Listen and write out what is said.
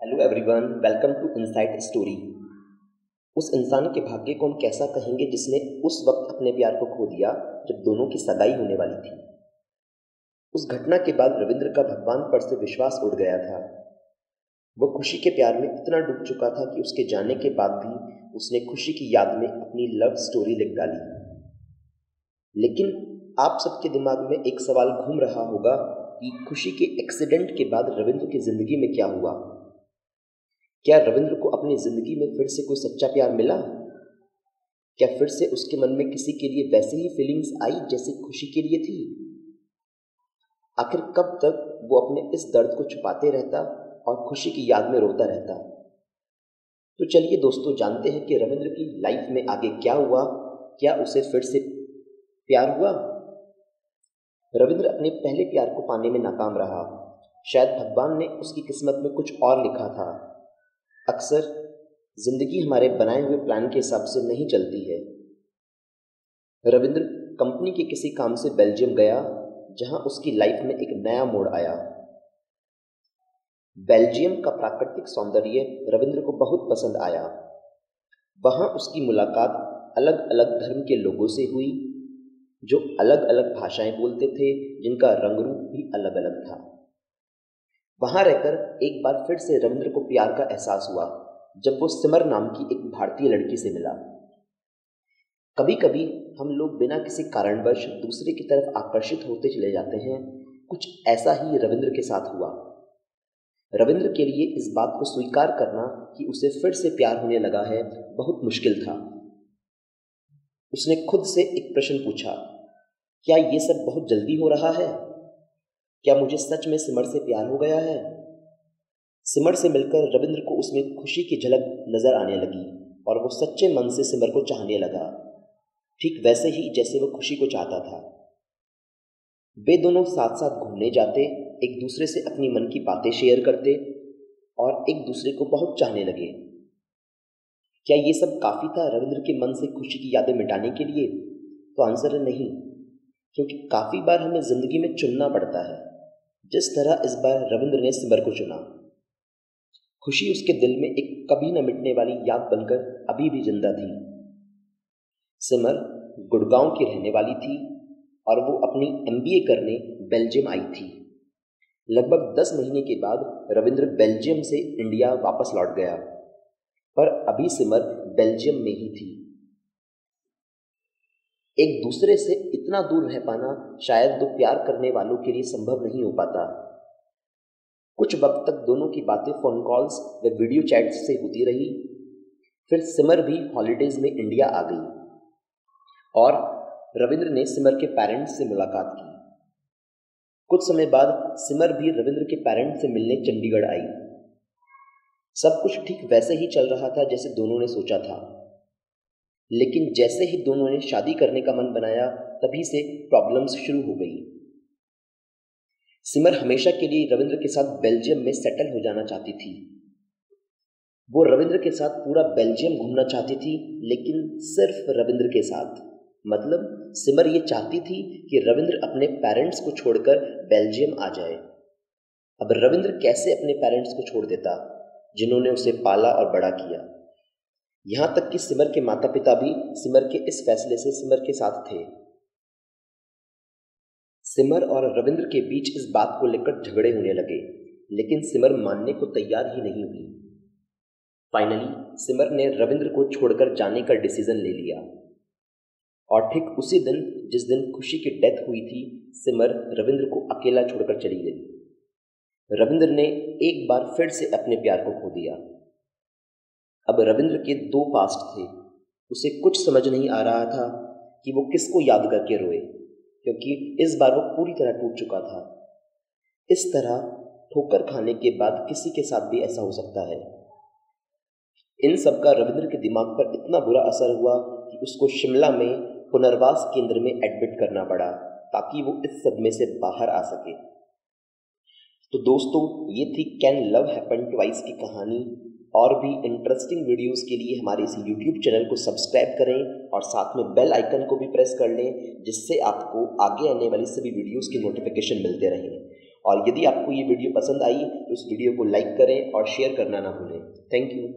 Hello everyone, welcome to insight story. उस इंसान के भाग्य को हम कैसा कहेंगे जिसने उस वक्त अपने प्यार को खो दिया जब दोनों की सगाई होने वाली थी। उस घटना के बाद रविंद्र का भगवान पर से विश्वास उड़ गया था। वो खुशी के प्यार में इतना डूब चुका था कि उसके जाने के बाद भी उसने खुशी की याद में अपनी लव स्टोरी लिख डाली। लेकिन आप सबके दिमाग में एक सवाल घूम रहा होगा कि खुशी के एक्सीडेंट के बाद रविंद्र की जिंदगी में क्या हुआ। क्या रविंद्र को अपनी जिंदगी में फिर से कोई सच्चा प्यार मिला? क्या फिर से उसके मन में किसी के लिए वैसी ही फीलिंग्स आई जैसी खुशी के लिए थी? आखिर कब तक वो अपने इस दर्द को छुपाते रहता और खुशी की याद में रोता रहता? तो चलिए दोस्तों, जानते हैं कि रविंद्र की लाइफ में आगे क्या हुआ। क्या उसे फिर से प्यार हुआ? रविंद्र अपने पहले प्यार को पाने में नाकाम रहा। शायद भगवान ने उसकी किस्मत में कुछ और लिखा था। अक्सर जिंदगी हमारे बनाए हुए प्लान के हिसाब से नहीं चलती है। रविंद्र कंपनी के किसी काम से बेल्जियम गया, जहां उसकी लाइफ में एक नया मोड़ आया। बेल्जियम का प्राकृतिक सौंदर्य रविंद्र को बहुत पसंद आया। वहां उसकी मुलाकात अलग अलग धर्म के लोगों से हुई, जो अलग अलग भाषाएं बोलते थे, जिनका रंग रूप भी अलग अलग था। वहां रहकर एक बार फिर से रविंद्र को प्यार का एहसास हुआ जब वो सिमर नाम की एक भारतीय लड़की से मिला। कभी कभी हम लोग बिना किसी कारणवश दूसरे की तरफ आकर्षित होते चले जाते हैं। कुछ ऐसा ही रविंद्र के साथ हुआ। रविंद्र के लिए इस बात को स्वीकार करना कि उसे फिर से प्यार होने लगा है बहुत मुश्किल था। उसने खुद से एक प्रश्न पूछा, क्या ये सब बहुत जल्दी हो रहा है? क्या मुझे सच में सिमर से प्यार हो गया है? सिमर से मिलकर रविंद्र को उसमें खुशी की झलक नजर आने लगी और वो सच्चे मन से सिमर को चाहने लगा, ठीक वैसे ही जैसे वो खुशी को चाहता था। वे दोनों साथ साथ घूमने जाते, एक दूसरे से अपनी मन की बातें शेयर करते और एक दूसरे को बहुत चाहने लगे। क्या ये सब काफी था रविंद्र के मन से खुशी की यादें मिटाने के लिए? तो आंसर है नहीं, क्योंकि काफी बार हमें जिंदगी में चुनना पड़ता है, जिस तरह इस बार रविंद्र ने सिमर को चुना। खुशी उसके दिल में एक कभी न मिटने वाली याद बनकर अभी भी जिंदा थी। सिमर गुड़गांव की रहने वाली थी और वो अपनी एमबीए करने बेल्जियम आई थी। लगभग 10 महीने के बाद रविंद्र बेल्जियम से इंडिया वापस लौट गया, पर अभी सिमर बेल्जियम में ही थी। एक दूसरे से इतना दूर रह पाना शायद दो प्यार करने वालों के लिए संभव नहीं हो पाता। कुछ वक्त तक दोनों की बातें फोन कॉल्स व वीडियो चैट्स से होती रही। फिर सिमर भी हॉलीडेज में इंडिया आ गई और रविंद्र ने सिमर के पेरेंट्स से मुलाकात की। कुछ समय बाद सिमर भी रविंद्र के पेरेंट्स से मिलने चंडीगढ़ आई। सब कुछ ठीक वैसे ही चल रहा था जैसे दोनों ने सोचा था। लेकिन जैसे ही दोनों ने शादी करने का मन बनाया, तभी से प्रॉब्लम्स शुरू हो गई। सिमर हमेशा के लिए रविंद्र के साथ बेल्जियम में सेटल हो जाना चाहती थी। वो रविंद्र के साथ पूरा बेल्जियम घूमना चाहती थी, लेकिन सिर्फ रविंद्र के साथ। मतलब सिमर ये चाहती थी कि रविंद्र अपने पेरेंट्स को छोड़कर बेल्जियम आ जाए। अब रविंद्र कैसे अपने पेरेंट्स को छोड़ देता, जिन्होंने उसे पाला और बड़ा किया। यहां तक कि सिमर के माता पिता भी सिमर के इस फैसले से सिमर के साथ थे। सिमर और रविंद्र के बीच इस बात को लेकर झगड़े होने लगे, लेकिन सिमर मानने को तैयार ही नहीं हुई। फाइनली सिमर ने रविंद्र को छोड़कर जाने का डिसीजन ले लिया और ठीक उसी दिन जिस दिन खुशी की डेथ हुई थी, सिमर रविंद्र को अकेला छोड़कर चली गई। रविंद्र ने एक बार फिर से अपने प्यार को खो दिया। अब रविंद्र के दो पास्ट थे। उसे कुछ समझ नहीं आ रहा था कि वो किसको याद करके रोए, क्योंकि इस बार वो पूरी तरह टूट चुका था। इस तरह ठोकर खाने के बाद किसी के साथ भी ऐसा हो सकता है। इन सब का रविंद्र के दिमाग पर इतना बुरा असर हुआ कि उसको शिमला में पुनर्वास केंद्र में एडमिट करना पड़ा, ताकि वो इस सदमे से बाहर आ सके। तो दोस्तों, ये थी कैन लव हैपन ट्वाइस की कहानी। और भी इंटरेस्टिंग वीडियोस के लिए हमारे इस यूट्यूब चैनल को सब्सक्राइब करें और साथ में बेल आइकन को भी प्रेस कर लें, जिससे आपको आगे आने वाली सभी वीडियोस की नोटिफिकेशन मिलते रहें। और यदि आपको ये वीडियो पसंद आई तो इस वीडियो को लाइक करें और शेयर करना ना भूलें। Thank you.